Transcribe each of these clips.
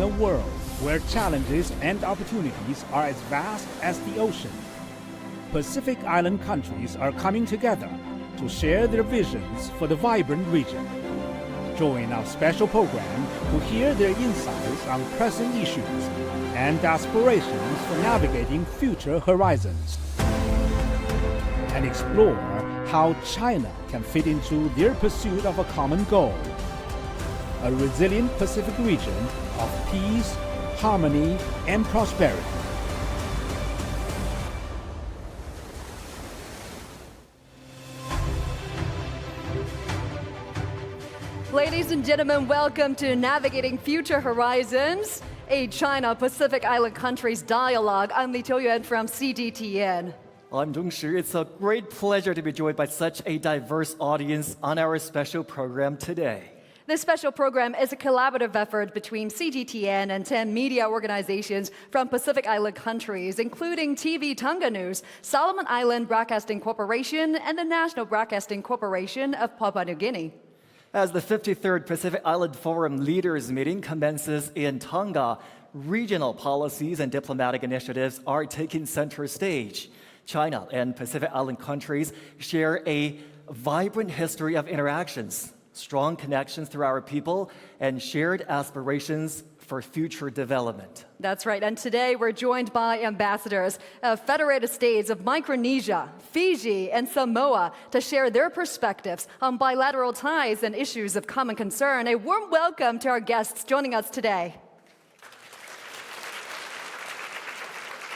a world where challenges and opportunities are as vast as the ocean, Pacific Island countries are coming together to share their visions for the vibrant region. Join our special program to hear their insights on present issues and aspirations for navigating future horizons, and explore how China can fit into their pursuit of a common goal: a resilient Pacific region of peace, harmony, and prosperity. Ladies and gentlemen, welcome to Navigating Future Horizons, a China-Pacific Island countries dialogue. I'm Li Qiuyuan from CGTN. I'm Dong Shi. It's a great pleasure to be joined by such a diverse audience on our special program today. This special program is a collaborative effort between CGTN and 10 media organizations from Pacific Island countries, including TV Tonga News, Solomon Island Broadcasting Corporation, and the National Broadcasting Corporation of Papua New Guinea. As the 53rd Pacific Island Forum Leaders Meeting commences in Tonga, regional policies and diplomatic initiatives are taking center stage. China and Pacific Island countries share a vibrant history of interactions, strong connections through our people, and shared aspirations for future development. That's right, and today we're joined by ambassadors of Federated States of Micronesia, Fiji, and Samoa to share their perspectives on bilateral ties and issues of common concern. A warm welcome to our guests joining us today.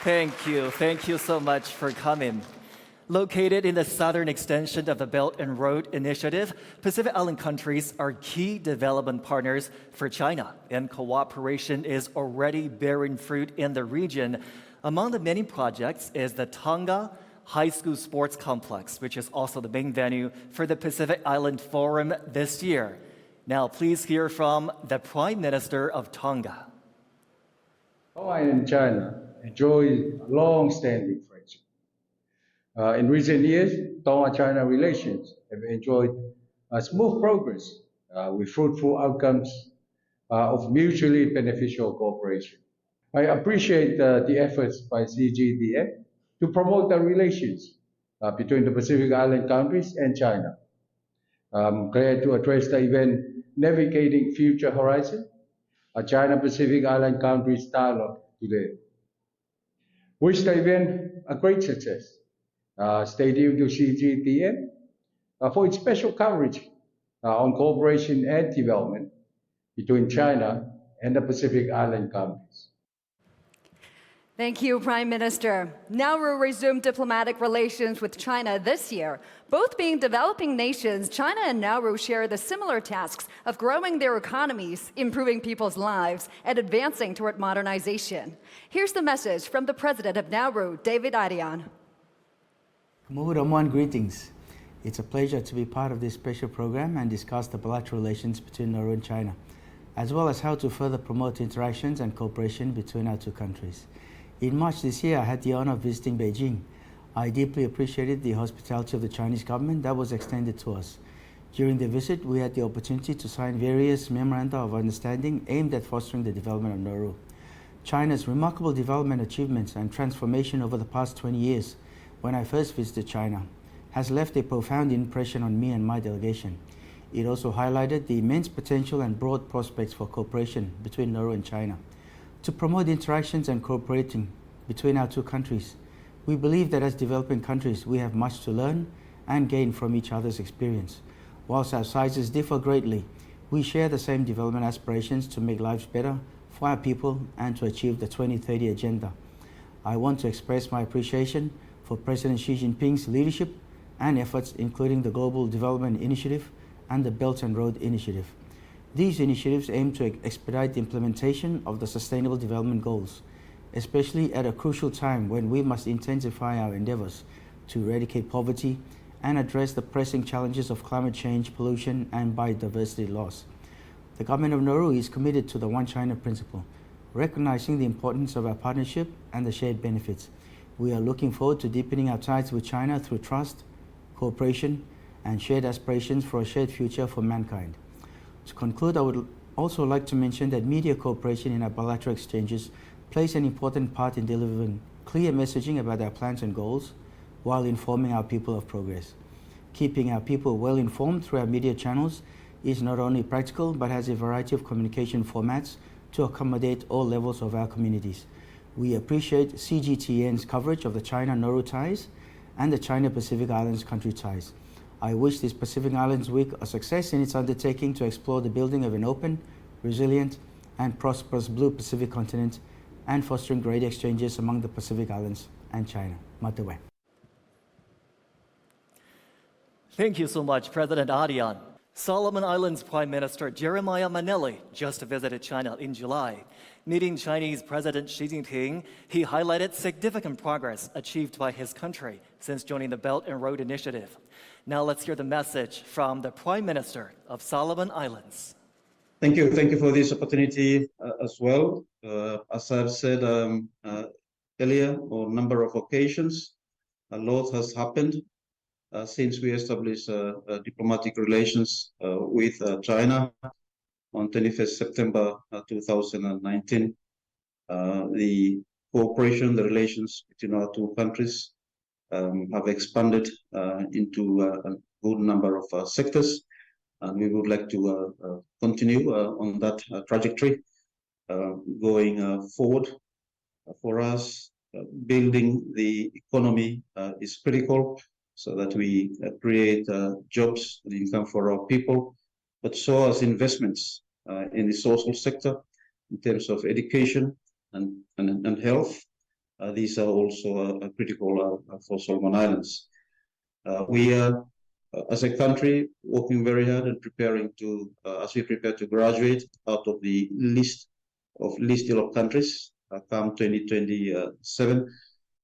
Thank you. Thank you so much for coming. Located in the southern extension of the Belt and Road Initiative, Pacific Island countries are key development partners for China, and cooperation is already bearing fruit in the region. Among the many projects is the Tonga High School Sports Complex, which is also the main venue for the Pacific Island Forum this year. Now, please hear from the Prime Minister of Tonga. Tonga and China enjoy long-standing friendship. In recent years, Tonga-China relations have enjoyed smooth progress with fruitful outcomes of mutually beneficial cooperation. I appreciate the efforts by CGTN to promote the relations between the Pacific Island countries and China. I'm glad to address the event Navigating Future Horizon, a China-Pacific Island countries dialogue today. Wish the event a great success. Stay tuned to CGTN for its special coverage on cooperation and development between China and the Pacific Island countries. Thank you, Prime Minister. Nauru resumed diplomatic relations with China this year. Both being developing nations, China and Nauru share the similar tasks of growing their economies, improving people's lives, and advancing toward modernization. Here's the message from the President of Nauru, David Arian. Kumuhuramoan greetings. It's a pleasure to be part of this special program and discuss the bilateral relations between Nauru and China, as well as how to further promote interactions and cooperation between our two countries. In March this year, I had the honor of visiting Beijing. I deeply appreciated the hospitality of the Chinese government that was extended to us. During the visit, we had the opportunity to sign various memoranda of understanding aimed at fostering the development of Nauru. China's remarkable development achievements and transformation over the past 20 years when I first visited China has left a profound impression on me and my delegation. It also highlighted the immense potential and broad prospects for cooperation between Nauru and China. To promote interactions and cooperating between our two countries, we believe that as developing countries, we have much to learn and gain from each other's experience. Whilst our sizes differ greatly, we share the same development aspirations to make lives better for our people and to achieve the 2030 Agenda. I want to express my appreciation for President Xi Jinping's leadership and efforts, including the Global Development Initiative and the Belt and Road Initiative. These initiatives aim to expedite the implementation of the Sustainable Development Goals, especially at a crucial time when we must intensify our endeavors to eradicate poverty and address the pressing challenges of climate change, pollution, and biodiversity loss. The government of Nauru is committed to the One China principle, recognizing the importance of our partnership and the shared benefits. We are looking forward to deepening our ties with China through trust, cooperation, and shared aspirations for a shared future for mankind. To conclude, I would Also like to mention that media cooperation in our bilateral exchanges plays an important part in delivering clear messaging about our plans and goals while informing our people of progress. Keeping our people well informed through our media channels is not only practical but has a variety of communication formats to accommodate all levels of our communities. We appreciate CGTN's coverage of the China-Nauru ties and the China-Pacific Islands country ties. I wish this Pacific Islands Week a success in its undertaking to explore the building of an open, resilient, and prosperous Blue Pacific continent and fostering great exchanges among the Pacific Islands and China. Matawe. Thank you so much, President Adian. Solomon Islands Prime Minister Jeremiah Manelli just visited China in July. Meeting Chinese President Xi Jinping, he highlighted significant progress achieved by his country since joining the Belt and Road Initiative. Now let's hear the message from the Prime Minister of Solomon Islands. Thank you for this opportunity as well. As I've said earlier on a number of occasions, a lot has happened since we established diplomatic relations with China on 21st September 2019. The cooperation, the relations between our two countries have expanded into a good number of sectors, and we would like to continue on that trajectory going forward. For us, building the economy is critical so that we create jobs and income for our people, but so as investments in the social sector in terms of education and health. These are also critical for Solomon Islands. We are, as a country, working very hard and preparing to, as we prepare to graduate out of the list of least developed countries come 2027.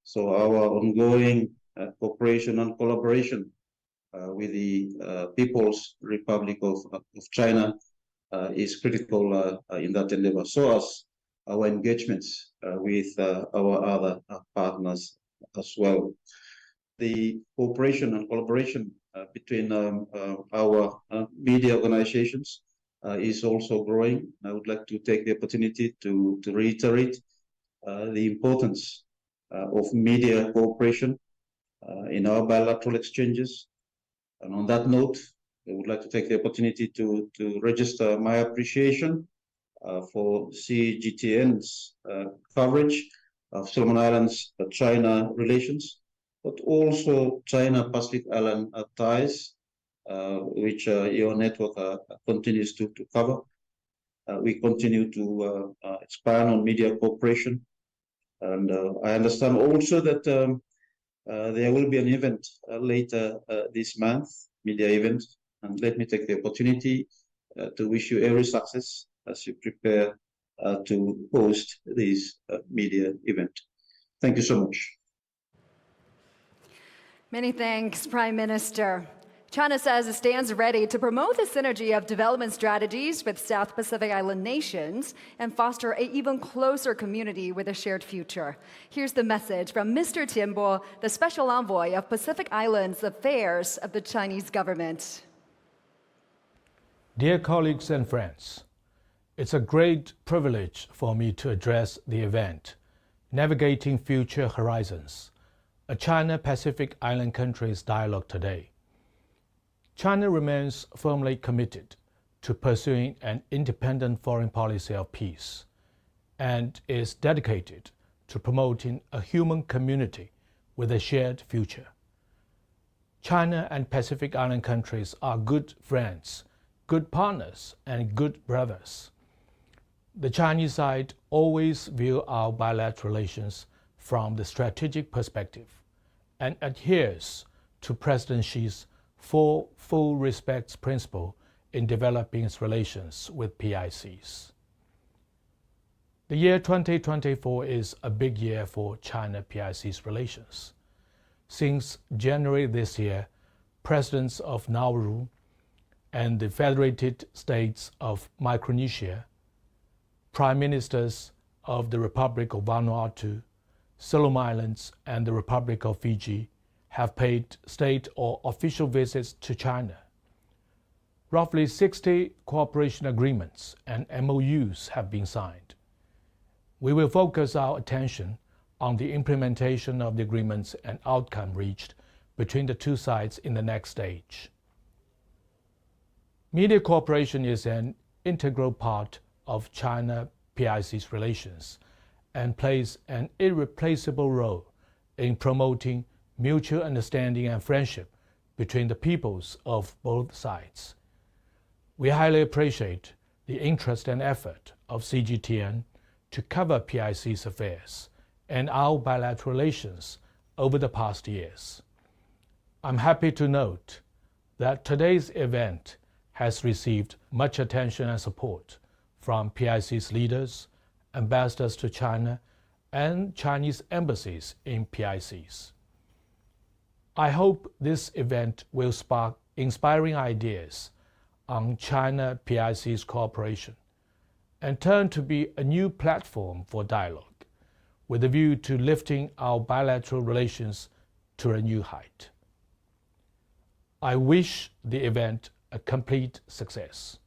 So our ongoing cooperation and collaboration with the People's Republic of China is critical in that endeavor, so as our engagements with our other partners as well. The cooperation and collaboration between our media organizations is also growing. I would like to take the opportunity to reiterate the importance of media cooperation in our bilateral exchanges. And on that note, I would like to take the opportunity to register my appreciation for CGTN's coverage of Solomon Islands China relations, but also China-Pacific Island ties, which your network continues to cover. We continue to expand on media cooperation. And I understand also that there will be an event later this month, media event. And let me take the opportunity to wish you every success as you prepare to host this media event. Thank you so much. Many thanks, Prime Minister. China says it stands ready to promote the synergy of development strategies with South Pacific Island nations and foster an even closer community with a shared future. Here's the message from Mr. Tianbo, the Special Envoy of Pacific Islands Affairs of the Chinese government. Dear colleagues and friends, it's a great privilege for me to address the event, Navigating Future Horizons, a China-Pacific Island countries dialogue today. China remains firmly committed to pursuing an independent foreign policy of peace and is dedicated to promoting a human community with a shared future. China and Pacific Island countries are good friends, good partners, and good brothers. The Chinese side always view our bilateral relations from the strategic perspective and adheres to President Xi's full respects principle in developing its relations with PICs. The year 2024 is a big year for China-PIC's relations. Since January this year, presidents of Nauru and the Federated States of Micronesia, prime ministers of the Republic of Vanuatu, Solomon Islands, and the Republic of Fiji have paid state or official visits to China. Roughly 60 cooperation agreements and MOUs have been signed. We will focus our attention on the implementation of the agreements and outcome reached between the two sides in the next stage. Media cooperation is an integral part of China-PIC's relations and plays an irreplaceable role in promoting mutual understanding and friendship between the peoples of both sides. We highly appreciate the interest and effort of CGTN to cover PIC's affairs and our bilateral relations over the past years. I'm happy to note that today's event has received much attention and support from PIC's leaders, ambassadors to China, and Chinese embassies in PICs. I hope this event will spark inspiring ideas on China-PIC's cooperation and turn to be a new platform for dialogue with a view to lifting our bilateral relations to a new height. I wish the event a complete success.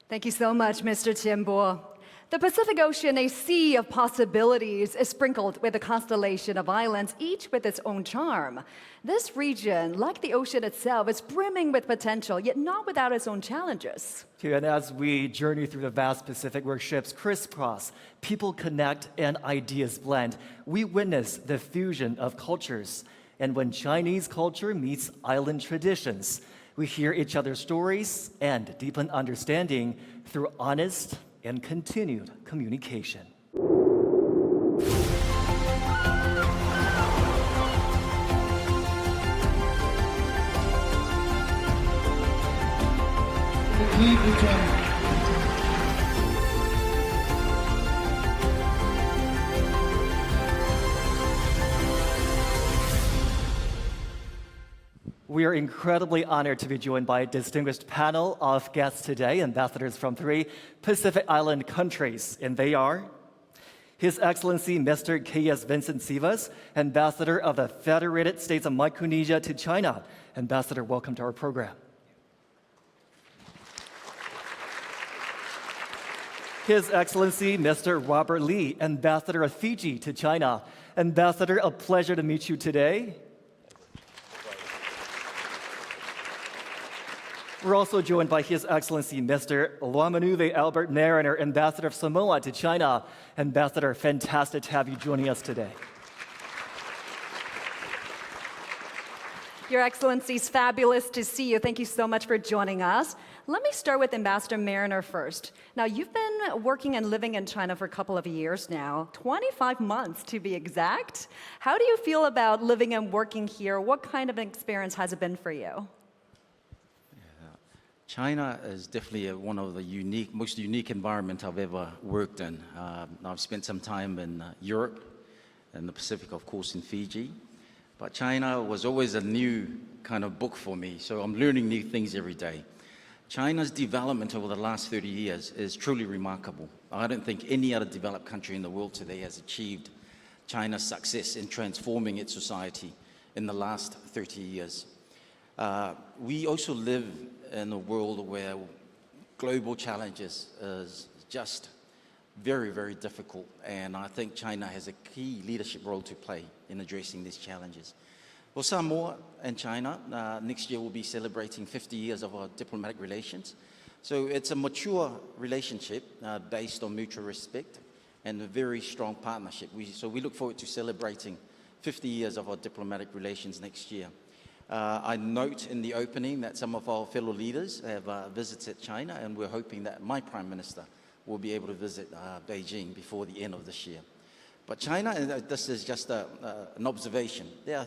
Thank you so much, Mr. Qianbo. The Pacific Ocean, a sea of possibilities, is sprinkled with a constellation of islands, each with its own charm. This region, like the ocean itself, is brimming with potential, yet not without its own challenges. And as we journey through the vast Pacific where ships crisscross, people connect, and ideas blend, we witness the fusion of cultures. And when Chinese culture meets island traditions, we hear each other's stories and deepen understanding through honest and continued communication. We are incredibly honored to be joined by a distinguished panel of guests today, ambassadors from 3 Pacific Island countries, and they are His Excellency Mr. K.S. Vincent Sivas, Ambassador of the Federated States of Micronesia to China. Ambassador, welcome to our program. His Excellency Mr. Robert Lee, Ambassador of Fiji to China. Ambassador, a pleasure to meet you today. We're also joined by His Excellency Mr. Luamanuve Albert Mariner, Ambassador of Samoa to China. Ambassador, fantastic to have you joining us today. Your Excellency, it's fabulous to see you. Thank you so much for joining us. Let me start with Ambassador Mariner first. Now, you've been working and living in China for a couple of years now, 25 months to be exact. How do you feel about living and working here? What kind of an experience has it been for you? China is definitely one of the most unique environments I've ever worked in. I've spent some time in Europe and the Pacific, of course, in Fiji. But China was always a new kind of book for me, so I'm learning new things every day. China's development over the last 30 years is truly remarkable. I don't think any other developed country in the world today has achieved China's success in transforming its society in the last 30 years. We also live in a world where global challenges is just very, very difficult, and I think China has a key leadership role to play in addressing these challenges. Well, Samoa and China, next year we'll be celebrating 50 years of our diplomatic relations. So it's a mature relationship based on mutual respect and a very strong partnership. So we look forward to celebrating 50 years of our diplomatic relations next year. I note in the opening that some of our fellow leaders have visited China, and we're hoping that my Prime Minister will be able to visit Beijing before the end of this year. But China, and this is just an observation, there are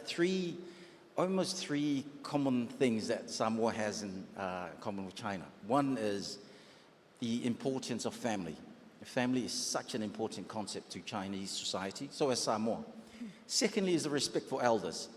almost three common things that Samoa has in common with China. One is the importance of family. Family is such an important concept to Chinese society, so is Samoa. Secondly is the respect for elders.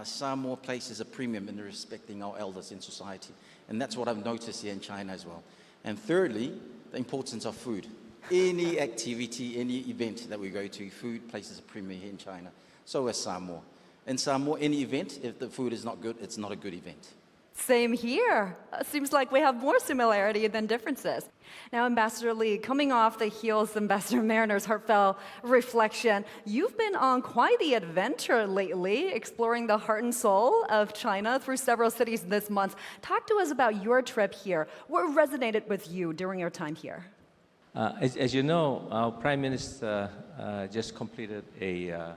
Samoa places a premium in respecting our elders in society, and that's what I've noticed here in China as well. And thirdly, the importance of food. Any activity, any event that we go to, food places a premium here in China. So is Samoa. In Samoa, any event, if the food is not good, it's not a good event. Same here. Seems like we have more similarity than differences. Now, Ambassador Lee, coming off the heels of Ambassador Mariner's heartfelt reflection, you've been on quite the adventure lately, exploring the heart and soul of China through several cities this month. Talk to us about your trip here. What resonated with you during your time here? As you know, our Prime Minister just completed a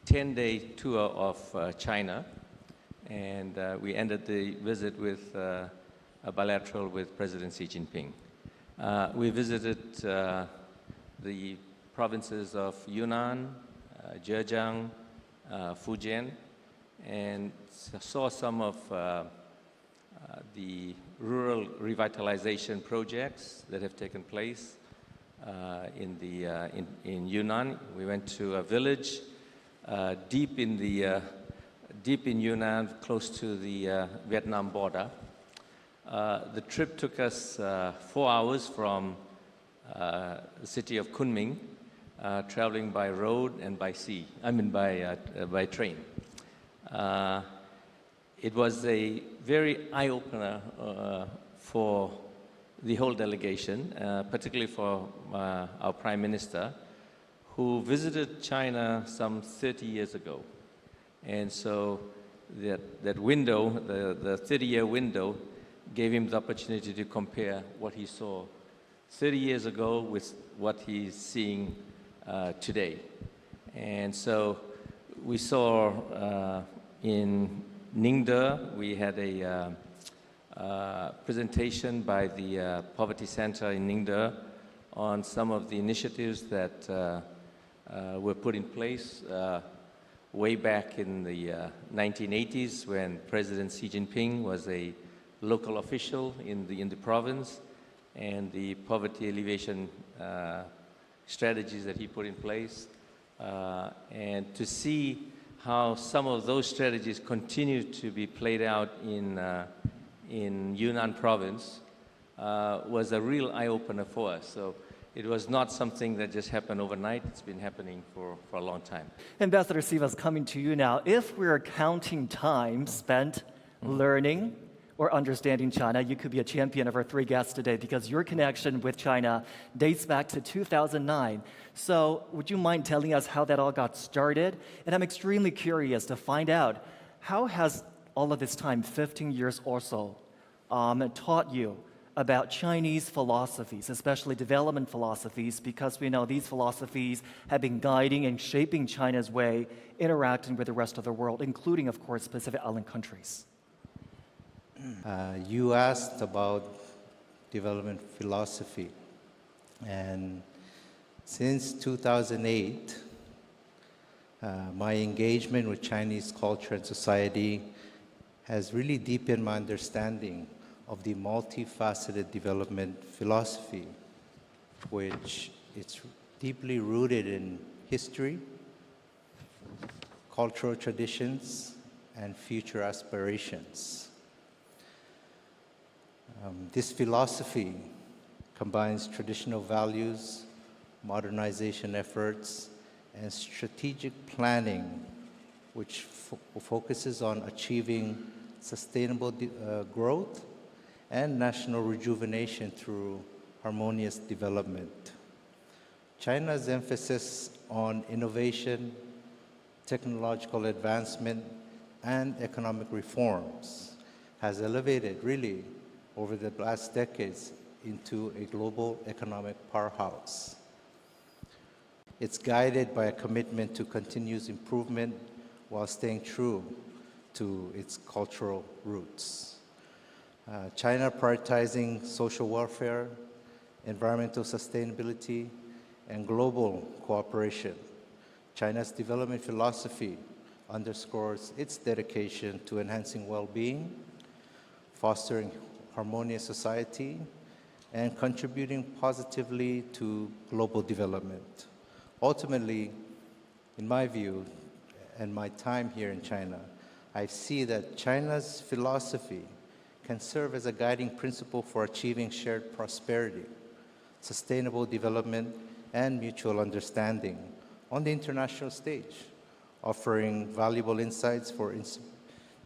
10-day tour of China. And we ended the visit with a bilateral with President Xi Jinping. We visited the provinces of Yunnan, Zhejiang, Fujian, and saw some of the rural revitalization projects that have taken place in Yunnan. We went to a village deep in Yunnan, close to the Vietnam border. The trip took us 4 hours from the city of Kunming, traveling by road and by sea. By train. It was a very eye-opener for the whole delegation, particularly for our Prime Minister, who visited China some 30 years ago. And so that window, the 30-year window, gave him the opportunity to compare what he saw 30 years ago with what he's seeing today. And so we saw in Ningde, we had a presentation by the Poverty Center in Ningde on some of the initiatives that were put in place way back in the 1980s when President Xi Jinping was a local official in the province, and the poverty alleviation strategies that he put in place, and to see how some of those strategies continue to be played out in Yunnan province was a real eye-opener for us. So it was not something that just happened overnight. It's been happening for a long time. Ambassador Sivas, coming to you now. If we're counting time spent learning or understanding China, you could be a champion of our three guests today because your connection with China dates back to 2009. So would you mind telling us how that all got started? And I'm extremely curious to find out, how has all of this time, 15 years or so, taught you about Chinese philosophies, especially development philosophies, because we know these philosophies have been guiding and shaping China's way interacting with the rest of the world, including, of course, Pacific Island countries. You asked about development philosophy, and since 2008, my engagement with Chinese culture and society has really deepened my understanding of the multifaceted development philosophy, which it's deeply rooted in history, cultural traditions, and future aspirations. This philosophy combines traditional values, modernization efforts, and strategic planning, which focuses on achieving sustainable growth and national rejuvenation through harmonious development. China's emphasis on innovation, technological advancement, and economic reforms has elevated, really, over the last decades into a global economic powerhouse. It's guided by a commitment to continuous improvement while staying true to its cultural roots. China prioritizing social welfare, environmental sustainability, and global cooperation. China's development philosophy underscores its dedication to enhancing well-being, fostering harmonious society, and contributing positively to global development. Ultimately, in my view, and my time here in China, I see that China's philosophy can serve as a guiding principle for achieving shared prosperity, sustainable development, and mutual understanding on the international stage, offering valuable insights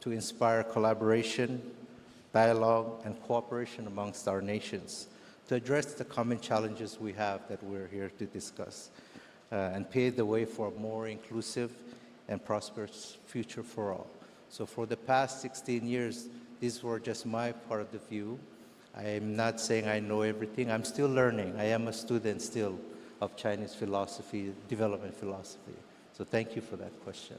to inspire collaboration, dialogue, and cooperation amongst our nations to address the common challenges we have that we're here to discuss and pave the way for a more inclusive and prosperous future for all. So for the past 16 years, these were just my part of the view. I am not saying I know everything. I'm still learning. I am a student still of Chinese philosophy, development philosophy. So thank you for that question.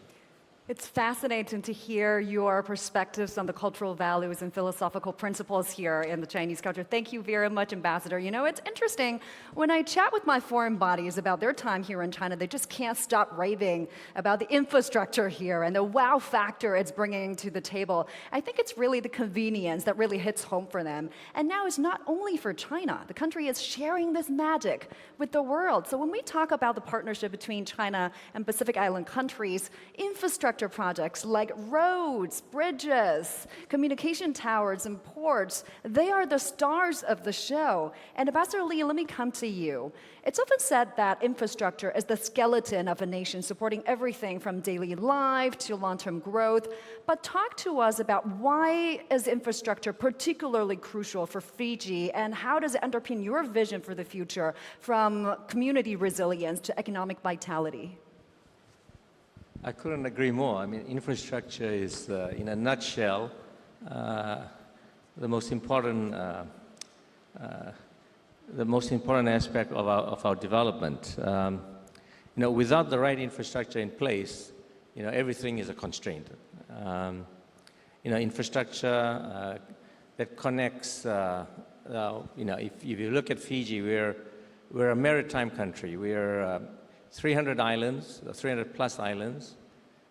It's fascinating to hear your perspectives on the cultural values and philosophical principles here in the Chinese culture. Thank you very much, Ambassador. You know, it's interesting, when I chat with my foreign buddies about their time here in China, they just can't stop raving about the infrastructure here and the wow factor it's bringing to the table. I think it's really the convenience that really hits home for them. And now it's not only for China. The country is sharing this magic with the world. So when we talk about the partnership between China and Pacific Island countries, infrastructure projects like roads, bridges, communication towers, and ports, they are the stars of the show. And Ambassador Li, let me come to you. It's often said that infrastructure is the skeleton of a nation, supporting everything from daily life to long-term growth. But talk to us about why is infrastructure particularly crucial for Fiji, and how does it underpin your vision for the future, from community resilience to economic vitality? I couldn't agree more. I mean, infrastructure is, in a nutshell, the most important aspect of our development. Without the right infrastructure in place, everything is a constraint. Infrastructure that connects. If you look at Fiji, we're a maritime country. We're 300 islands, 300 plus islands.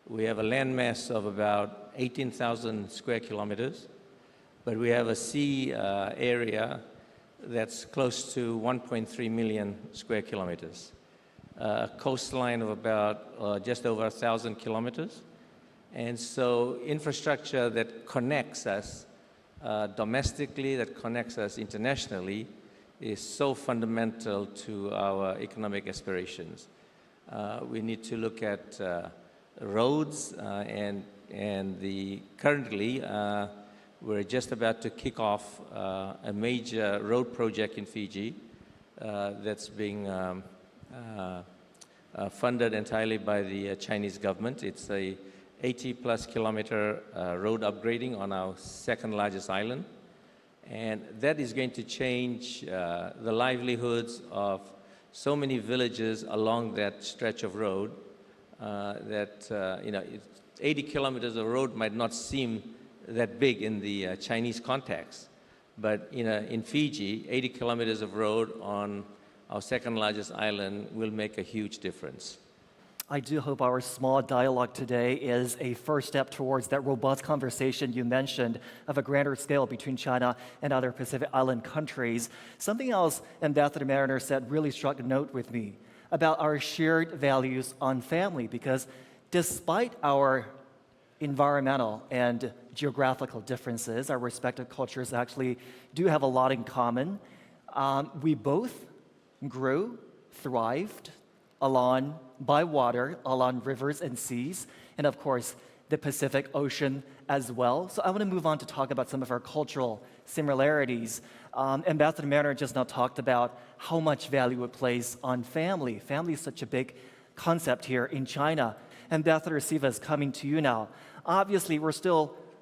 We have a landmass of about 18,000 square kilometers, but we have a sea area that's close to 1.3 million square kilometers, a coastline of about just over 1,000 kilometers. And so infrastructure that connects us domestically, that connects us internationally, is so fundamental to our economic aspirations. We need to look at roads, and currently we're just about to kick off a major road project in Fiji that's being funded entirely by the Chinese government. It's a 80-plus kilometer road upgrading on our second largest island, and that is going to change the livelihoods of so many villages along that stretch of road that 80 kilometers of road might not seem that big in the Chinese context, but in Fiji, 80 kilometers of road on our second largest island will make a huge difference. I do hope our small dialogue today is a first step towards that robust conversation you mentioned of a grander scale between China and other Pacific Island countries. Something else Ambassador Mariner said really struck a note with me about our shared values on family, because despite our environmental and geographical differences, our respective cultures actually do have a lot in common. We both grew, thrived by water along rivers and seas, and of course, the Pacific Ocean as well. So I want to move on to talk about some of our cultural similarities. Ambassador Mariner just now talked about how much value it places on family. Family is such a big concept here in China. Ambassador Siva is coming to you now. Obviously, we're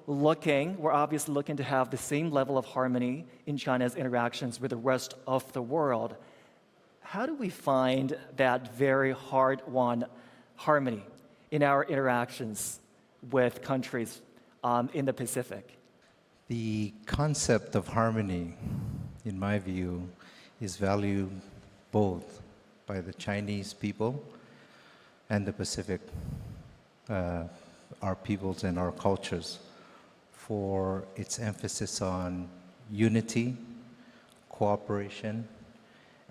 obviously looking to have the same level of harmony in China's interactions with the rest of the world. How do we find that very hard-won harmony in our interactions with countries in the Pacific? The concept of harmony, in my view, is valued both by the Chinese people and the Pacific, our peoples and our cultures, for its emphasis on unity, cooperation,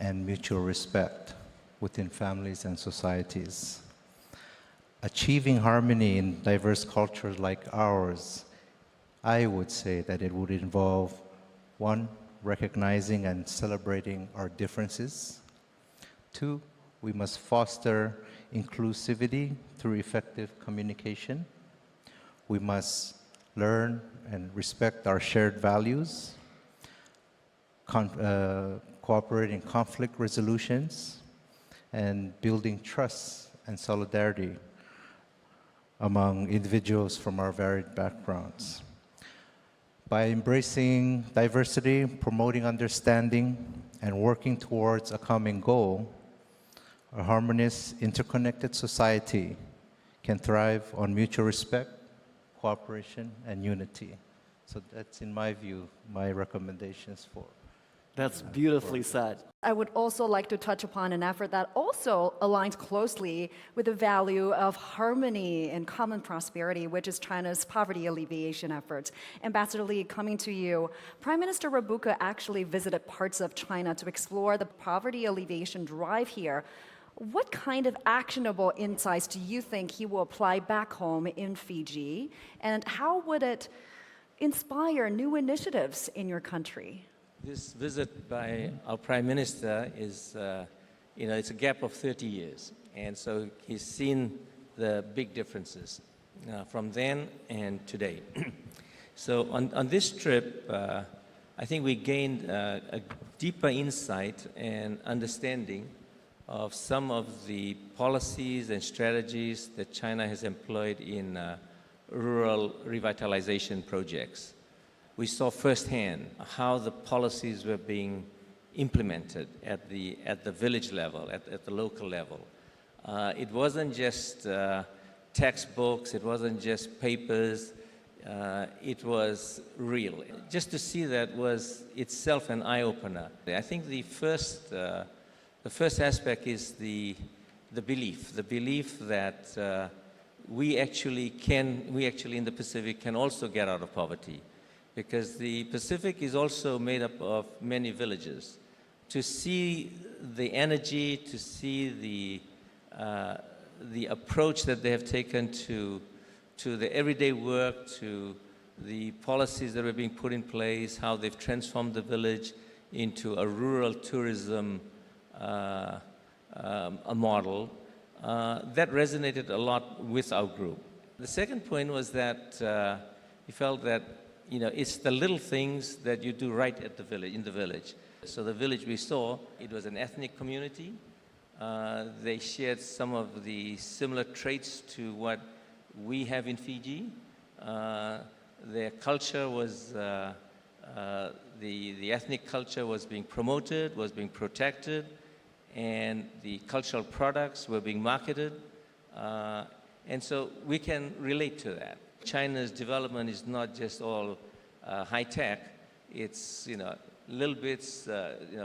and mutual respect within families and societies. Achieving harmony in diverse cultures like ours, I would say that it would involve, one, recognizing and celebrating our differences. Two, we must foster inclusivity through effective communication. We must learn and respect our shared values, cooperate in conflict resolutions, and building trust and solidarity among individuals from our varied backgrounds. By embracing diversity, promoting understanding, and working towards a common goal, a harmonious, interconnected society can thrive on mutual respect, cooperation, and unity. So that's, in my view, my recommendations for. That's beautifully said. I would also like to touch upon an effort that also aligns closely with the value of harmony and common prosperity, which is China's poverty alleviation efforts. Ambassador Lee, coming to you, Prime Minister Rabuka actually visited parts of China to explore the poverty alleviation drive here. What kind of actionable insights do you think he will apply back home in Fiji? And how would it inspire new initiatives in your country? This visit by our Prime Minister is, it's a gap of 30 years. And so he's seen the big differences from then and today. So on this trip, I think we gained a deeper insight and understanding of some of the policies and strategies that China has employed in rural revitalization projects. We saw firsthand how the policies were being implemented at the village level, at the local level. It wasn't just textbooks, it wasn't just papers, it was real. Just to see that was itself an eye-opener. I think the first aspect is the belief that we actually in the Pacific can also get out of poverty. Because the Pacific is also made up of many villages. To see the energy, to see the approach that they have taken to the everyday work, to the policies that are being put in place, how they've transformed the village into a rural tourism a model, that resonated a lot with our group. The second point was that we felt that it's the little things that you do right at in the village. So the village we saw, it was an ethnic community. They shared some of the similar traits to what we have in Fiji. Their culture was, the ethnic culture was being promoted, was being protected, and the cultural products were being marketed. And so we can relate to that. China's development is not just all high tech. It's little bits,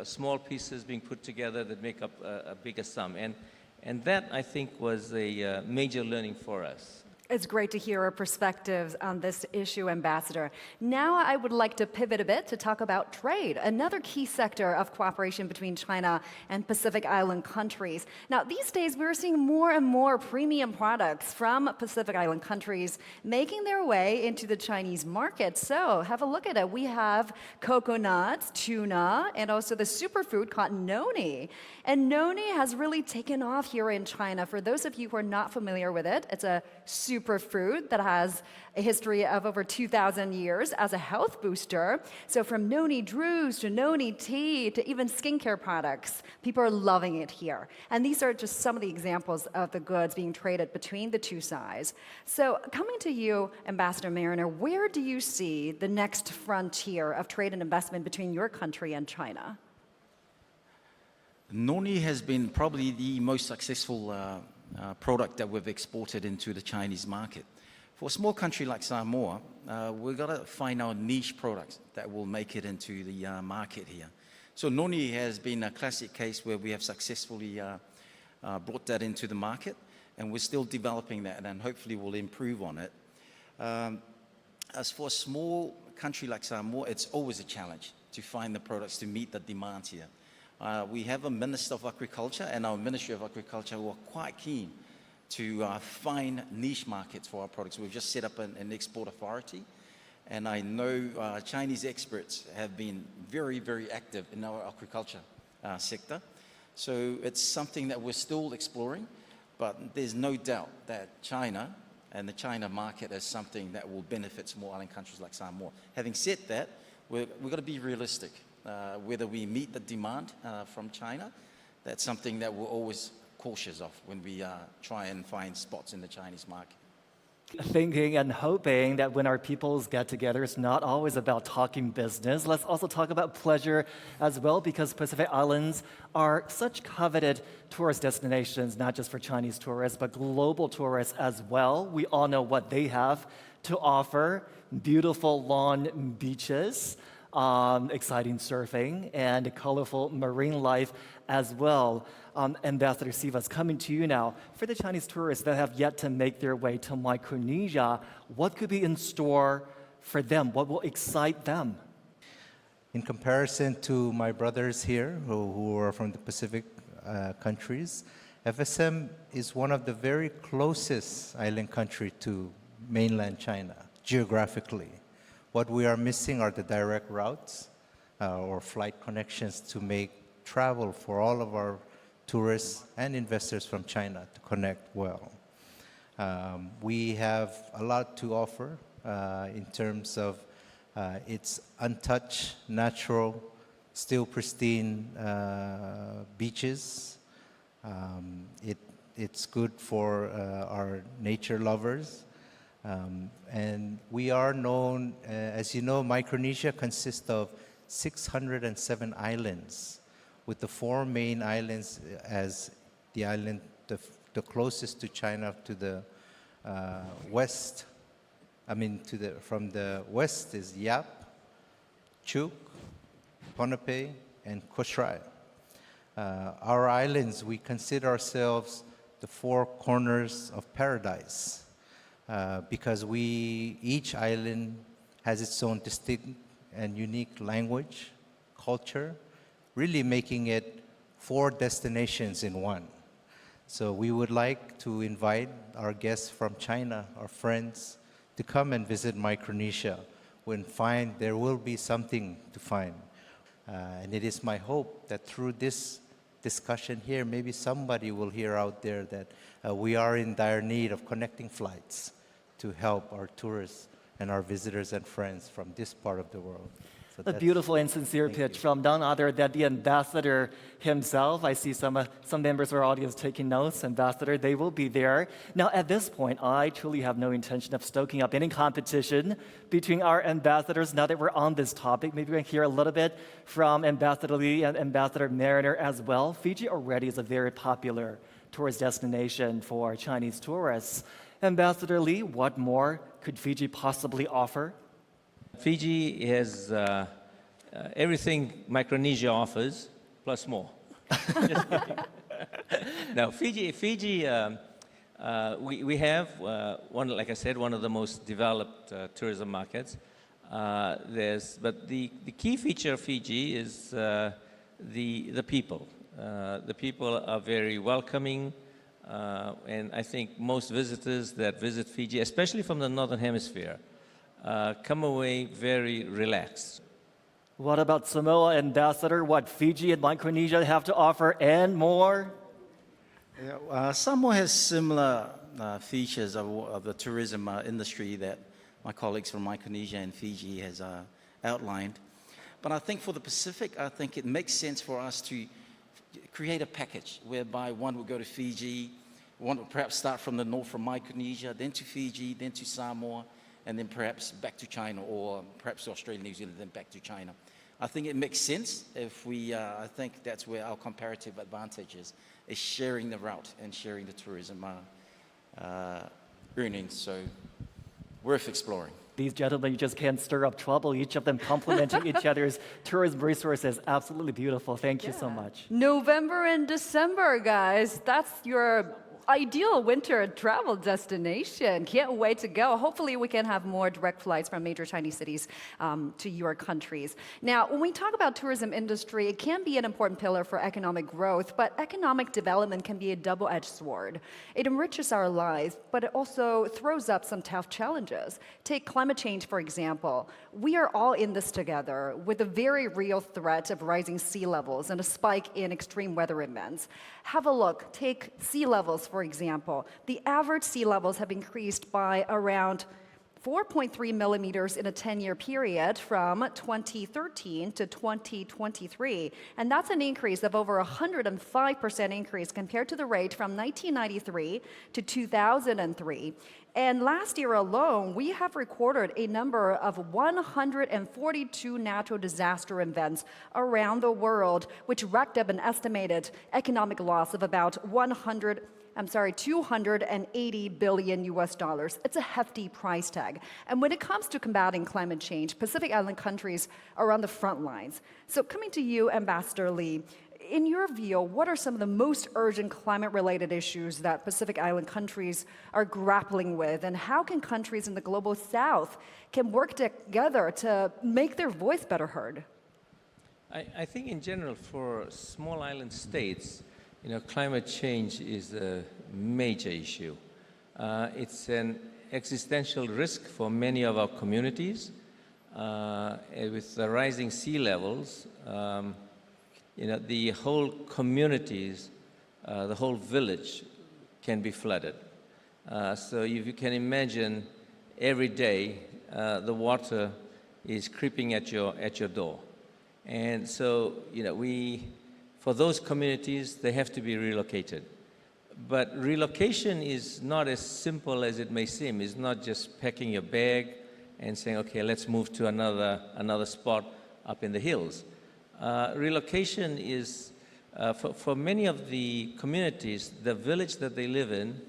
small pieces being put together that make up a bigger sum. And that, I think, was a major learning for us. It's great to hear our perspectives on this issue, Ambassador. Now I would like to pivot a bit to talk about trade, another key sector of cooperation between China and Pacific Island countries. Now, these days, we're seeing more and more premium products from Pacific Island countries making their way into the Chinese market. So have a look at it. We have coconuts, tuna, and also the superfood called noni. And noni has really taken off here in China. For those of you who are not familiar with it, it's a superfood that has a history of over 2,000 years as a health booster. So from noni drews to noni tea to even skincare products, people are loving it here. And these are just some of the examples of the goods being traded between the two sides. So coming to you, Ambassador Mariner, where do you see the next frontier of trade and investment between your country and China? Noni has been probably the most successful product that we've exported into the Chinese market. For a small country like Samoa, we've got to find our niche products that will make it into the market here. So noni has been a classic case where we have successfully brought that into the market, and we're still developing that, and hopefully we'll improve on it. As for a small country like Samoa, it's always a challenge to find the products to meet the demand here. We have a Minister of Agriculture and our Ministry of Agriculture who are quite keen to find niche markets for our products. We've just set up an export authority, and I know Chinese experts have been very, very active in our agriculture sector. So it's something that we're still exploring. But there's no doubt that China and the China market is something that will benefit small island countries like Samoa. Having said that, we've got to be realistic. Whether we meet the demand from China, that's something that we're always cautious of when we try and find spots in the Chinese market. Thinking and hoping that when our peoples get together, it's not always about talking business. Let's also talk about pleasure as well, because Pacific Islands are such coveted tourist destinations, not just for Chinese tourists, but global tourists as well. We all know what they have to offer: beautiful lawn beaches, exciting surfing, and colorful marine life as well. Ambassador Sivas, coming to you now. For the Chinese tourists that have yet to make their way to Micronesia, what could be in store for them? What will excite them? In comparison to my brothers here who are from the Pacific countries, FSM is one of the very closest island country to mainland China, geographically. What we are missing are the direct routes or flight connections to make travel for all of our tourists and investors from China to connect well. We have a lot to offer in terms of its untouched, natural, still pristine beaches. It's good for our nature lovers. And we are known, as you know, Micronesia consists of 607 islands, with the 4 main islands as the island the closest to China to the west. From the west is Yap, Chuuk, Ponape, and Koshrai. Our islands, we consider ourselves the 4 corners of paradise because each island has its own distinct and unique language, culture, really making it 4 destinations in one. So we would like to invite our guests from China, our friends, to come and visit Micronesia and find there will be something to find. And it is my hope that through this discussion here, maybe somebody will hear out there that we are in dire need of connecting flights to help our tourists and our visitors and friends from this part of the world. So a beautiful and sincere pitch from none other than the ambassador himself. I see some members of our audience taking notes. Ambassador, they will be there. Now, at this point, I truly have no intention of stoking up any competition between our ambassadors. Now that we're on this topic, maybe we can hear a little bit from Ambassador Lee and Ambassador Mariner as well. Fiji already is a very popular tourist destination for Chinese tourists. Ambassador Lee, what more could Fiji possibly offer? Fiji has everything Micronesia offers, plus more. Now, Fiji, we have like I said, one of the most developed tourism markets. But the key feature of Fiji is the people. The people are very welcoming, and I think most visitors that visit Fiji, especially from the Northern Hemisphere, come away very relaxed. What about Samoa, Ambassador? What Fiji and Micronesia have to offer and more? Yeah, Samoa has similar features of the tourism industry that my colleagues from Micronesia and Fiji has outlined. But I think for the Pacific, I think it makes sense for us to create a package whereby one would go to Fiji, one would perhaps start from the north from Micronesia, then to Fiji, then to Samoa, and then perhaps back to China, or perhaps to Australia, New Zealand, then back to China. I think it makes sense if we, I think that's where our comparative advantage is sharing the route and sharing the tourism earnings. So worth exploring. These gentlemen, you just can't stir up trouble. Each of them complementing each other's tourism resources. Absolutely beautiful. Thank you so much. November and December, guys. That's your ideal winter travel destination. Can't wait to go. Hopefully we can have more direct flights from major Chinese cities to your countries. Now, when we talk about tourism industry, it can be an important pillar for economic growth, but economic development can be a double-edged sword. It enriches our lives, but it also throws up some tough challenges. Take climate change, for example. We are all in this together with a very real threat of rising sea levels and a spike in extreme weather events. Have a look. Take sea levels, for example, the average sea levels have increased by around 4.3 millimeters in a 10-year period from 2013 to 2023. And that's an increase of over 105% increase compared to the rate from 1993 to 2003. And last year alone, we have recorded a number of 142 natural disaster events around the world, which racked up an estimated economic loss of about 280 billion US dollars. It's a hefty price tag. And when it comes to combating climate change, Pacific Island countries are on the front lines. So coming to you, Ambassador Lee, in your view, what are some of the most urgent climate-related issues that Pacific Island countries are grappling with, and how can countries in the global south can work together to make their voice better heard? I think in general for small island states, climate change is a major issue. It's an existential risk for many of our communities. With the rising sea levels, the whole communities, the whole village can be flooded. So if you can imagine, every day the water is creeping at your door. And so, for those communities, they have to be relocated. But relocation is not as simple as it may seem. It's not just packing your bag and saying, okay, let's move to another spot up in the hills. Relocation is, for many of the communities, the village that they live in,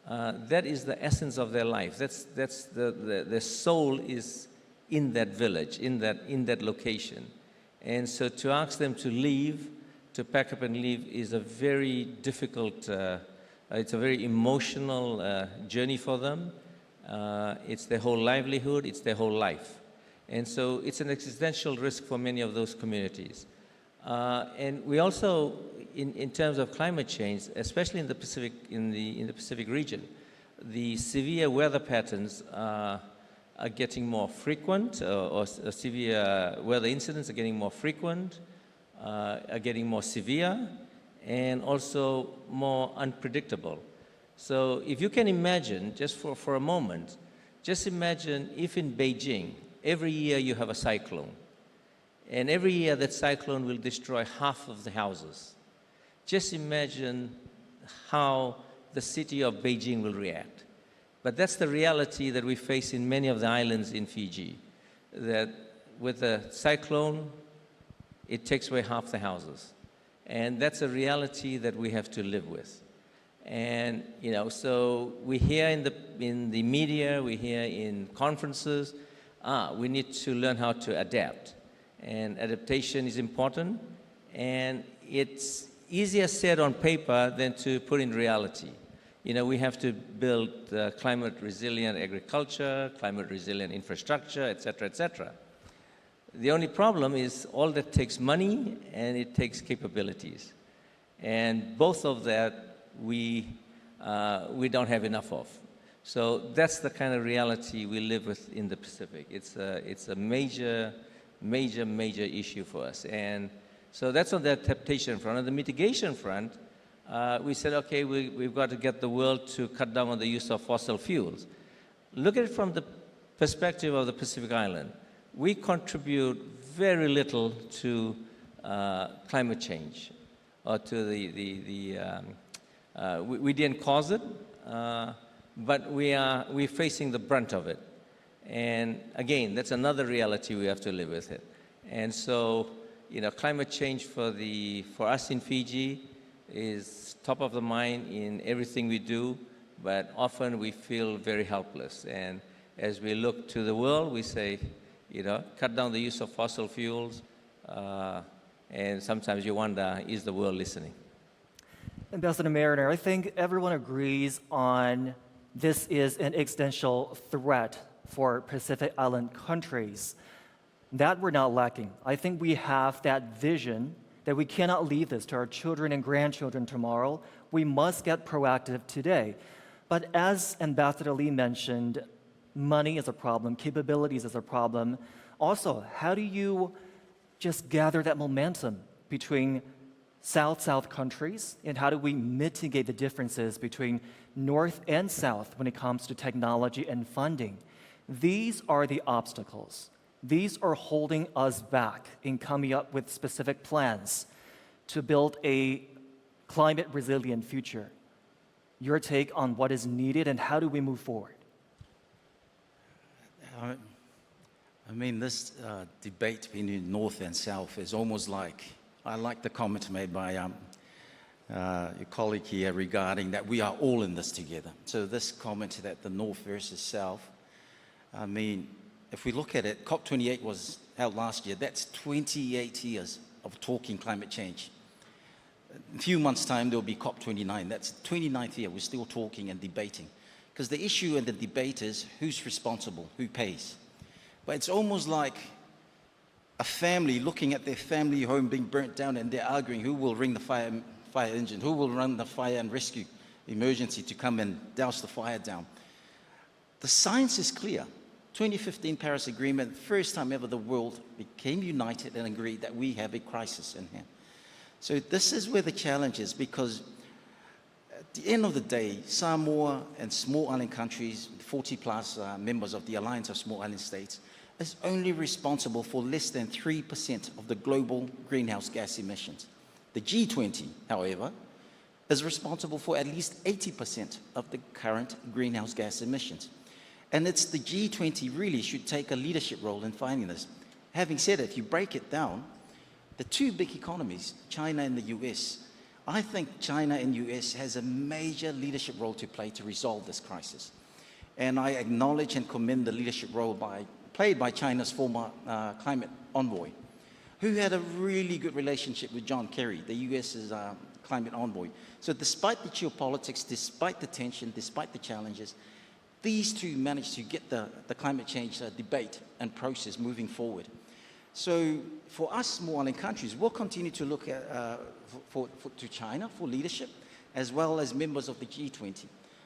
that is the essence of their life. Their soul is in that village, in that location. And so to ask them to leave, to pack up and leave, is a very difficult, it's a very emotional journey for them. It's their whole livelihood, it's their whole life. And so it's an existential risk for many of those communities. And we also, in terms of climate change, especially in the Pacific, in the Pacific region, the severe weather patterns are getting more frequent, or severe weather incidents are getting more frequent, are getting more severe, and also more unpredictable. So if you can imagine, just for a moment, just imagine if in Beijing, every year you have a cyclone, and every year that cyclone will destroy half of the houses. Just imagine how the city of Beijing will react. But that's the reality that we face in many of the islands in Fiji, that with a cyclone, it takes away half the houses. And that's a reality that we have to live with. And, so we hear in the media, we hear in conferences, we need to learn how to adapt. And adaptation is important, and it's easier said on paper than to put in reality. We have to build climate-resilient agriculture, climate-resilient infrastructure, et cetera, et cetera. The only problem is all that takes money and it takes capabilities. And both of that we don't have enough of. So that's the kind of reality we live with in the Pacific. It's a major issue for us. And so that's on the adaptation front. On the mitigation front, we said, okay, we've got to get the world to cut down on the use of fossil fuels. Look at it from the perspective of the Pacific Island. We contribute very little to climate change, or to we didn't cause it, but we're facing the brunt of it. And again, that's another reality we have to live with it. And so, climate change for us in Fiji is top of the mind in everything we do, but often we feel very helpless. And as we look to the world, we say, cut down the use of fossil fuels, and sometimes you wonder, is the world listening? Ambassador Mariner, I think everyone agrees on this is an existential threat for Pacific Island countries. That we're not lacking. I think we have that vision that we cannot leave this to our children and grandchildren tomorrow. We must get proactive today. But as Ambassador Lee mentioned, money is a problem, capabilities is a problem. Also, how do you just gather that momentum between South-South countries, and how do we mitigate the differences between North and South when it comes to technology and funding? These are the obstacles. These are holding us back in coming up with specific plans to build a climate-resilient future. Your take on what is needed and how do we move forward? I mean, this debate between North and South is almost like, I like the comment made by your colleague here regarding that we are all in this together. So this comment that the North versus South, I mean, if we look at it, COP28 was held last year. That's 28 years of talking climate change. In a few months' time, there will be COP29. That's the 29th year. We're still talking and debating. Because the issue and the debate is who's responsible, who pays. But it's almost like a family looking at their family home being burnt down and they're arguing who will ring the fire engine, who will run the fire and rescue emergency to come and douse the fire down. The science is clear. 2015 Paris Agreement, first time ever the world became united and agreed that we have a crisis in hand. So this is where the challenge is, because at the end of the day, Samoa and small island countries, 40 plus members of the Alliance of Small Island States, is only responsible for less than 3% of the global greenhouse gas emissions. The G20, however, is responsible for at least 80% of the current greenhouse gas emissions. And it's the G20 really should take a leadership role in finding this. Having said it, if you break it down, the two big economies, China and the US, I think China and US has a major leadership role to play to resolve this crisis. And I acknowledge and commend the leadership role played by China's former climate envoy, who had a really good relationship with John Kerry, the US's climate envoy. So despite the geopolitics, despite the tension, despite the challenges, these two managed to get the climate change debate and process moving forward. So for us small island countries, we'll continue to look at, to China for leadership, as well as members of the G20,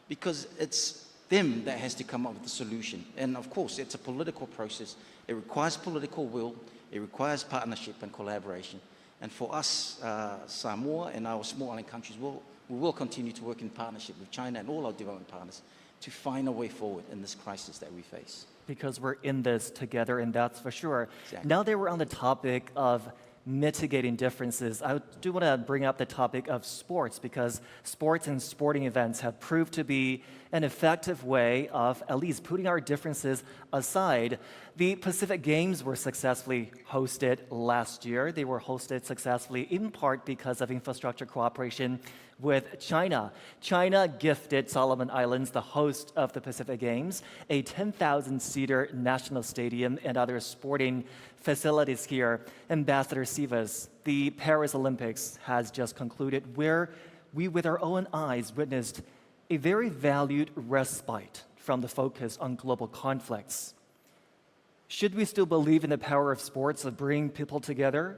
because it's them that has to come up with the solution. And of course, it's a political process. It requires political will. It requires partnership and collaboration. And for us, Samoa and our small island countries, we will continue to work in partnership with China and all our development partners to find a way forward in this crisis that we face. Because we're in this together, and that's for sure. Exactly. Now that we're on the topic of mitigating differences, I do want to bring up the topic of sports, because sports and sporting events have proved to be an effective way of at least putting our differences aside. The Pacific Games were successfully hosted last year. They were hosted successfully in part because of infrastructure cooperation with China. China gifted Solomon Islands, the host of the Pacific Games, a 10,000-seater national stadium and other sporting facilities here. Ambassador Sivas, the Paris Olympics has just concluded, where we with our own eyes witnessed a very valued respite from the focus on global conflicts. Should we still believe in the power of sports of bringing people together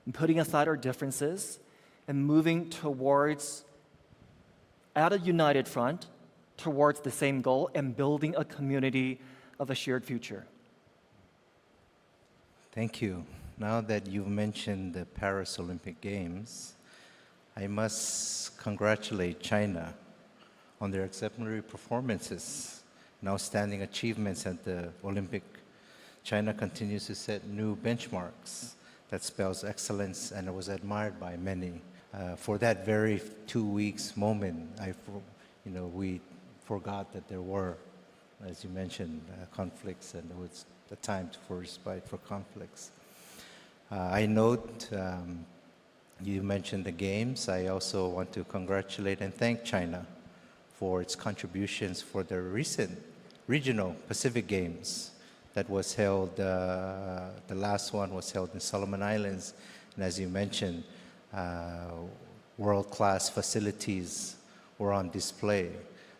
and putting aside our differences and moving towards, at a united front, towards the same goal and building a community of a shared future? Thank you. Now that you've mentioned the Paris Olympic Games, I must congratulate China on their exemplary performances and outstanding achievements at the Olympic. China continues to set new benchmarks that spells excellence, and it was admired by many. For that very 2 weeks moment, we forgot that there were, as you mentioned, conflicts, and there was the time for respite for conflicts. I note you mentioned the games. I also want to congratulate and thank China for its contributions for the recent regional Pacific Games that was held. The last one was held in Solomon Islands, and as you mentioned, world-class facilities were on display.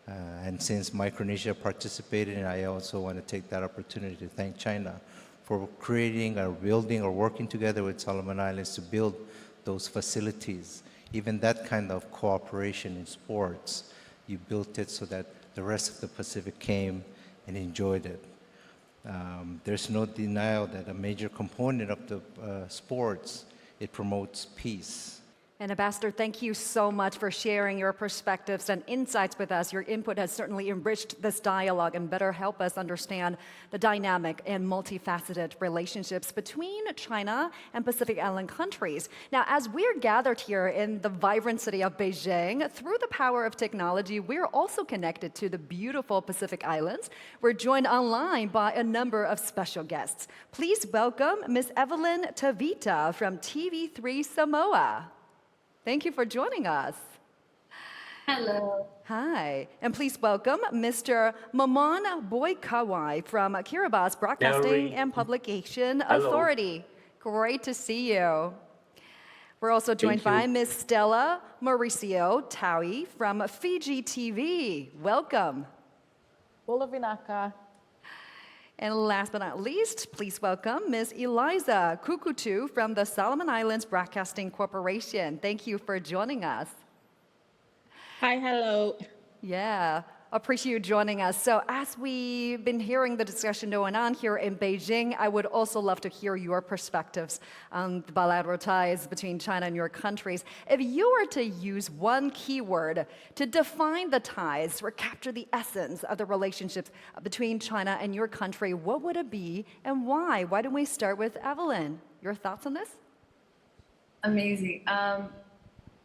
And since Micronesia participated, and I also want to take that opportunity to thank China for creating or building or working together with Solomon Islands to build those facilities. Even that kind of cooperation in sports, you built it so that the rest of the Pacific came and enjoyed it. There's no denial that a major component of the sports, it promotes peace. And Ambassador, thank you so much for sharing your perspectives and insights with us. Your input has certainly enriched this dialogue and better help us understand the dynamic and multifaceted relationships between China and Pacific Island countries. Now, as we're gathered here in the vibrant city of Beijing, through the power of technology, we're also connected to the beautiful Pacific Islands. We're joined online by a number of special guests. Please welcome Ms. Evelyn Tavita from TV3 Samoa. Thank you for joining us. Hello. Hi. And please welcome Mr. Maman Boykawai from Kiribati Broadcasting and Publication Authority. Great to see you. We're also joined by Ms. Stella Mauricio Taui from Fiji TV. Welcome. Hola, Vinaka. And last but not least, please welcome Ms. Eliza Kukutu from the Solomon Islands Broadcasting Corporation. Thank you for joining us. Hi, hello. Yeah, appreciate you joining us. So as we've been hearing the discussion going on here in Beijing, I would also love to hear your perspectives on the bilateral ties between China and your countries. If you were to use one keyword to define the ties or capture the essence of the relationships between China and your country, what would it be and why? Why don't we start with Evelyn? Your thoughts on this? Amazing.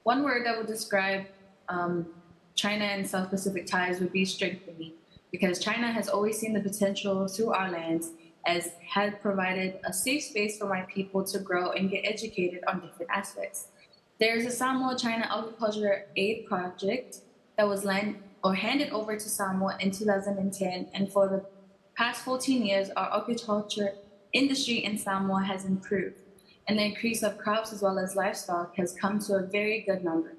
One word that would describe China and South Pacific ties would be strengthening, because China has always seen the potential through our lands, as had provided a safe space for my people to grow and get educated on different aspects. There's a Samoa-China Agriculture Aid Project that was handed over to Samoa in 2010, and for the past 14 years, our agriculture industry in Samoa has improved, and the increase of crops as well as livestock has come to a very good number.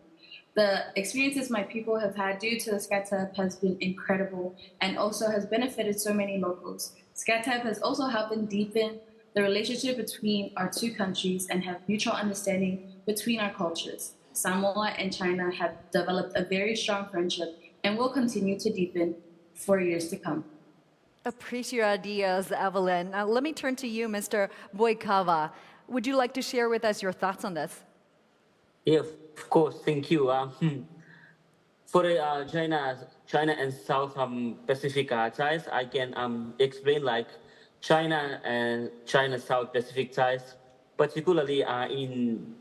The experiences my people have had due to the SCATEP has been incredible and also has benefited so many locals. SCATEP has also helped and deepen the relationship between our two countries and have mutual understanding between our cultures. Samoa and China have developed a very strong friendship and will continue to deepen for years to come. Appreciate your ideas, Evelyn. Now, let me turn to you, Mr. Boykava. Would you like to share with us your thoughts on this? Yeah, of course. Thank you. For China and South Pacific ties, I can explain like China and China-South Pacific ties, particularly can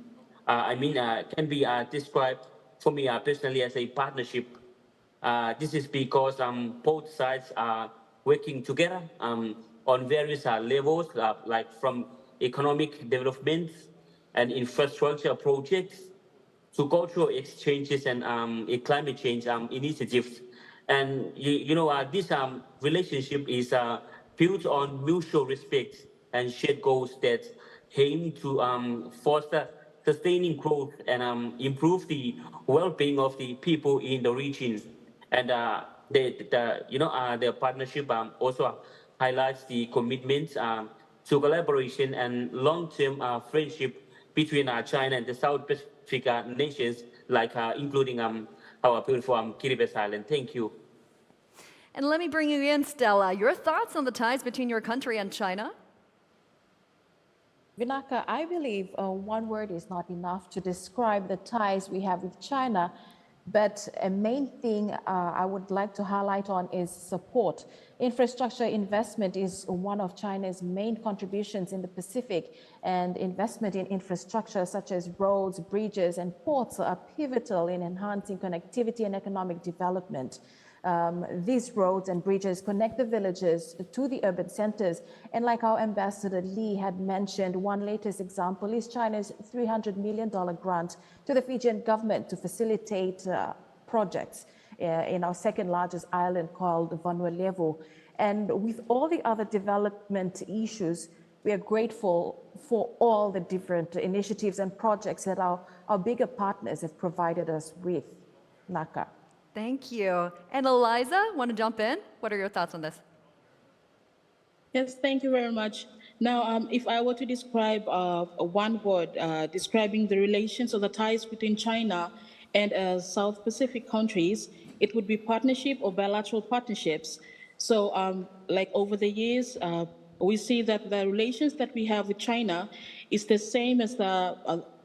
be described for me personally as a partnership. This is because both sides are working together on various levels, like from economic development and infrastructure projects to cultural exchanges and climate change initiatives. And this relationship is built on mutual respect and shared goals that aim to foster sustaining growth and improve the well-being of the people in the region. And the partnership also highlights the commitment to collaboration and long-term friendship between China and the South Pacific nations, like including our beautiful Kiribati Island. Thank you. And let me bring you in, Stella. Your thoughts on the ties between your country and China? Vinaka, I believe one word is not enough to describe the ties we have with China, but a main thing I would like to highlight on is support. Infrastructure investment is one of China's main contributions in the Pacific, and investment in infrastructure such as roads, bridges, and ports are pivotal in enhancing connectivity and economic development. These roads and bridges connect the villages to the urban centers. And like our Ambassador Lee had mentioned, one latest example is China's $300 million grant to the Fijian government to facilitate projects in our second largest island called Vanuatu. And with all the other development issues, we are grateful for all the different initiatives and projects that our bigger partners have provided us with. Naka. Thank you. And Eliza, want to jump in? What are your thoughts on this? Yes, thank you very much. Now, if I were to describe one word describing the relations or the ties between China and South Pacific countries, it would be partnership or bilateral partnerships. So, like over the years, we see that the relations that we have with China is the same as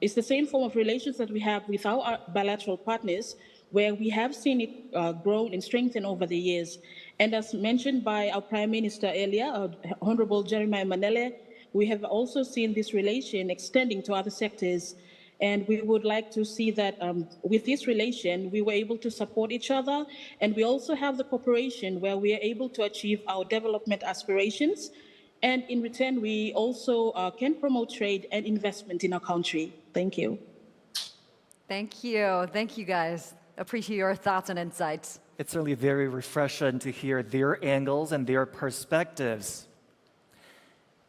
is the same form of relations that we have with our bilateral partners, where we have seen it grow and strengthen over the years. And as mentioned by our Prime Minister earlier, Honorable Jeremiah Manele, we have also seen this relation extending to other sectors. And we would like to see that with this relation, we were able to support each other. And we also have the cooperation where we are able to achieve our development aspirations. And in return, we also can promote trade and investment in our country. Thank you. Thank you. Thank you, guys. Appreciate your thoughts and insights. It's certainly very refreshing to hear their angles and their perspectives.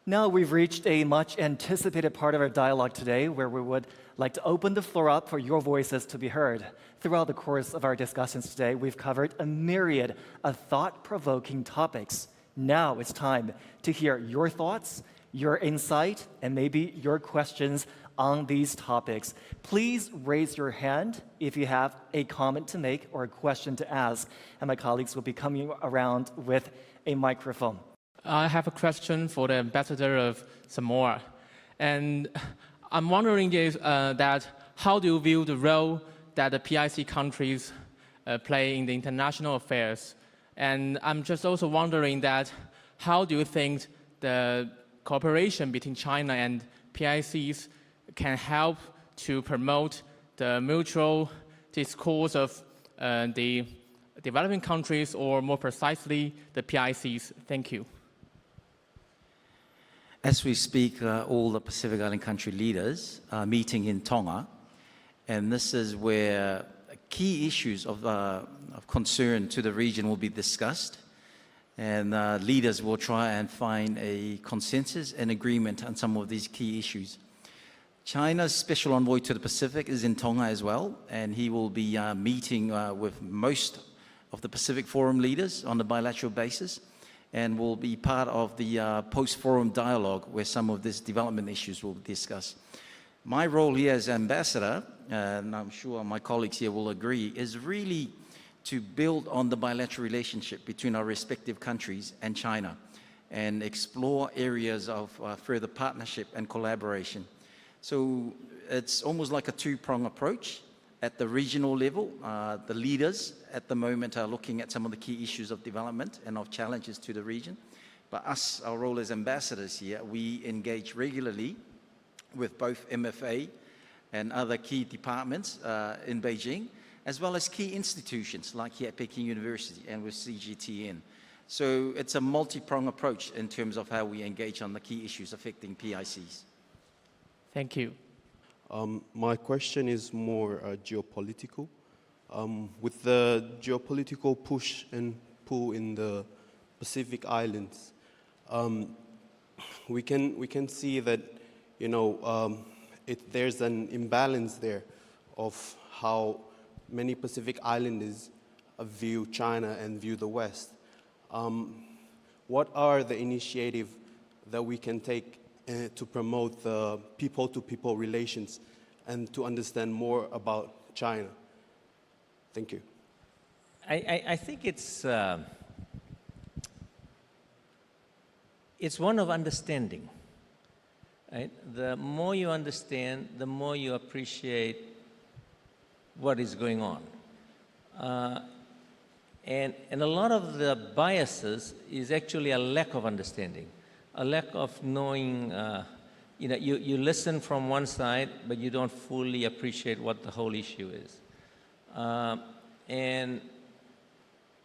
Now we've reached a much anticipated part of our dialogue today where we would like to open the floor up for your voices to be heard. Throughout the course of our discussions today, we've covered a myriad of thought-provoking topics. Now it's time to hear your thoughts, your insight, and maybe your questions on these topics. Please raise your hand if you have a comment to make or a question to ask, and my colleagues will be coming around with a microphone. I have a question for the ambassador of Samoa, and I'm wondering if how do you view the role that the PIC countries play in the international affairs? And I'm just also wondering that how do you think the cooperation between China and PICs can help to promote the mutual discourse of the developing countries, or more precisely, the PICs? Thank you. As we speak, all the Pacific Island country leaders are meeting in Tonga, and this is where key issues of concern to the region will be discussed, and leaders will try and find a consensus and agreement on some of these key issues. China's special envoy to the Pacific is in Tonga as well, and he will be meeting with most of the Pacific Forum leaders on a bilateral basis, and will be part of the post-forum dialogue where some of these development issues will be discussed. My role here as ambassador, and I'm sure my colleagues here will agree, is really to build on the bilateral relationship between our respective countries and China and explore areas of further partnership and collaboration. So it's almost like a two-prong approach. At the regional level, the leaders at the moment are looking at some of the key issues of development and of challenges to the region. But us, our role as ambassadors here, we engage regularly with both MFA and other key departments in Beijing, as well as key institutions like here at Peking University and with CGTN. So it's a multi-pronged approach in terms of how we engage on the key issues affecting PICs. Thank you. My question is more geopolitical. With the geopolitical push and pull in the Pacific Islands, we can see that there's an imbalance there of how many Pacific Islanders view China and view the West. What are the initiatives that we can take to promote the people-to-people relations and to understand more about China? Thank you. I think it's one of understanding. Right? The more you understand, the more you appreciate what is going on. And a lot of the biases is actually a lack of understanding, a lack of knowing, you listen from one side, but you don't fully appreciate what the whole issue is. And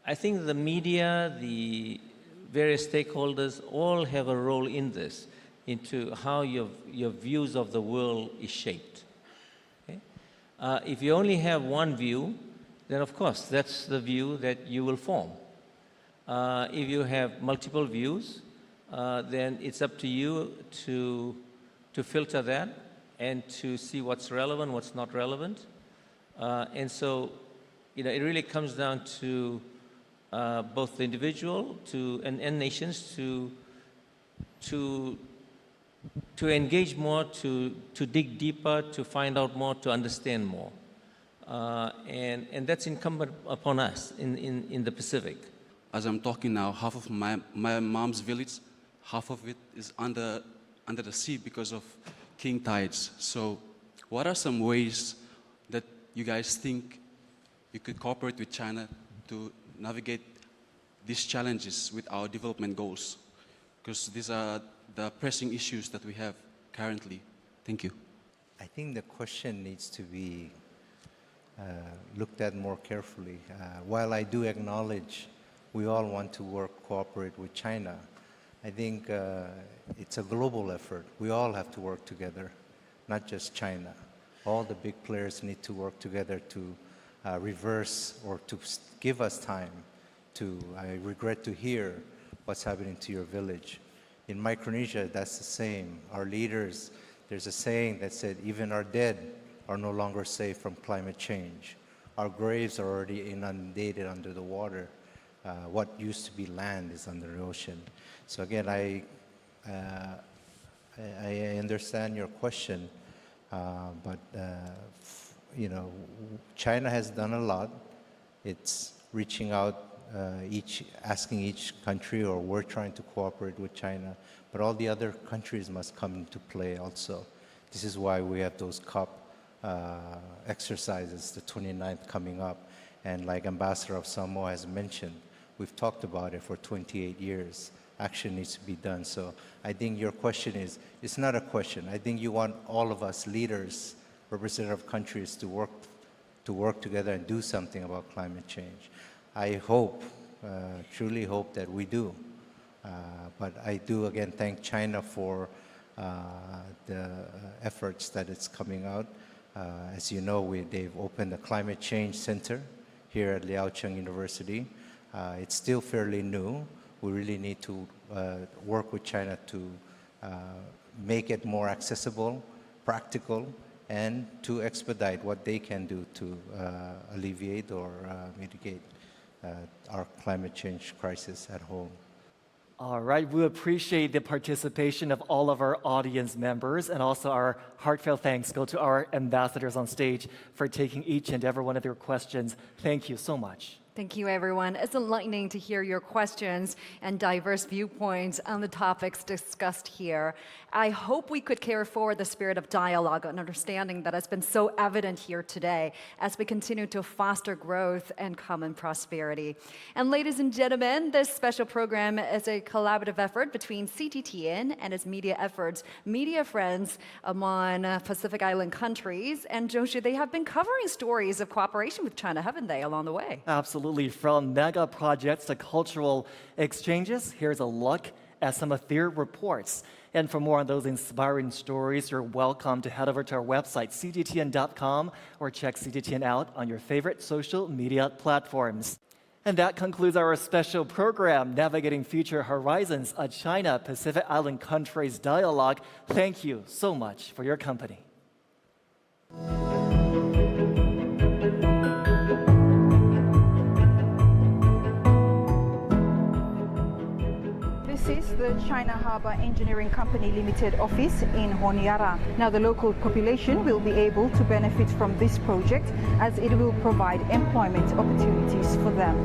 I think the media, the various stakeholders all have a role in this, into how your views of the world is shaped. Okay? If you only have one view, then of course that's the view that you will form. If you have multiple views, then it's up to you to filter that and to see what's relevant, what's not relevant. And so, it really comes down to both the individual and nations to engage more, to dig deeper, to find out more, to understand more. And that's incumbent upon us in the Pacific. As I'm talking now, half of my mom's village half of it is under the sea because of king tides. So what are some ways that you guys think you could cooperate with China to navigate these challenges with our development goals? Because these are the pressing issues that we have currently. Thank you. I think the question needs to be looked at more carefully. While I do acknowledge we all want to cooperate with China, I think it's a global effort. We all have to work together, not just China. All the big players need to work together to reverse or to give us time to, I regret to hear what's happening to your village. In Micronesia, that's the same. Our leaders, there's a saying that said, even our dead are no longer safe from climate change. Our graves are already inundated under the water. What used to be land is under the ocean. So again, I understand your question, but you know, China has done a lot. It's reaching out, asking each country, or we're trying to cooperate with China, but all the other countries must come into play also. This is why we have those COP exercises, the 29th coming up, and like Ambassador of Samoa has mentioned, we've talked about it for 28 years. Action needs to be done. So I think your question is, it's not a question. I think you want all of us leaders, representative countries to work together and do something about climate change. I hope, truly hope that we do. But I do again thank China for the efforts that it's coming out. As you know, they've opened a climate change center here at Liaocheng University. It's still fairly new. We really need to work with China to make it more accessible, practical, and to expedite what they can do to alleviate or mitigate our climate change crisis at home. All right, we appreciate the participation of all of our audience members, and also our heartfelt thanks go to our ambassadors on stage for taking each and every one of their questions. Thank you so much. Thank you, everyone. It's enlightening to hear your questions and diverse viewpoints on the topics discussed here. I hope we could carry forward the spirit of dialogue and understanding that has been so evident here today as we continue to foster growth and common prosperity. And ladies and gentlemen, this special program is a collaborative effort between CGTN and its media efforts, media friends among Pacific Island countries. And Joshi, they have been covering stories of cooperation with China, haven't they, along the way? Absolutely. From mega projects to cultural exchanges, here's a look at some of their reports. And for more on those inspiring stories, you're welcome to head over to our website, cgtn.com, or check CGTN out on your favorite social media platforms. And that concludes our special program, Navigating Future Horizons, a China-Pacific Island Countries Dialogue. Thank you so much for your company. This is the China Harbour Engineering Company Limited office in Honiara. Now the local population will be able to benefit from this project as it will provide employment opportunities for them.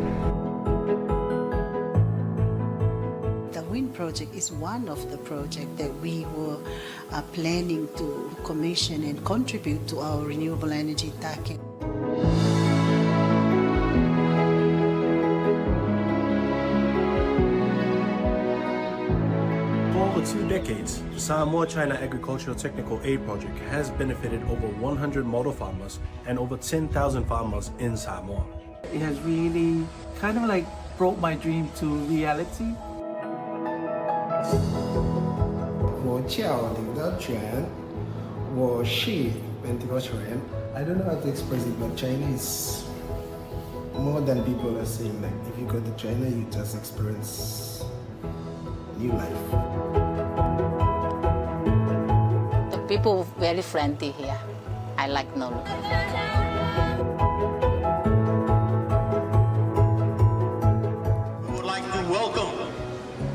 The wind project is one of the projects that we were planning to commission and contribute to our renewable energy target. For 2 decades, the Samoa China Agricultural Technical Aid Project has benefited over 100 model farmers and over 10,000 farmers in Samoa. It has really kind of like brought my dream to reality. 我叫刘德全，我是本地球员。I don't know how to express it, but China is more than people are saying. Like if you go to China, you just experience new life. The people very friendly here. I like Nolu. We would like to welcome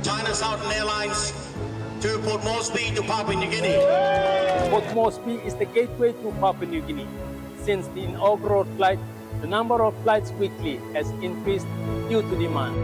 China Southern Airlines to Port Moresby to Papua New Guinea. Port Moresby is the gateway to Papua New Guinea. Since the inaugural flight, the number of flights weekly has increased due to demand.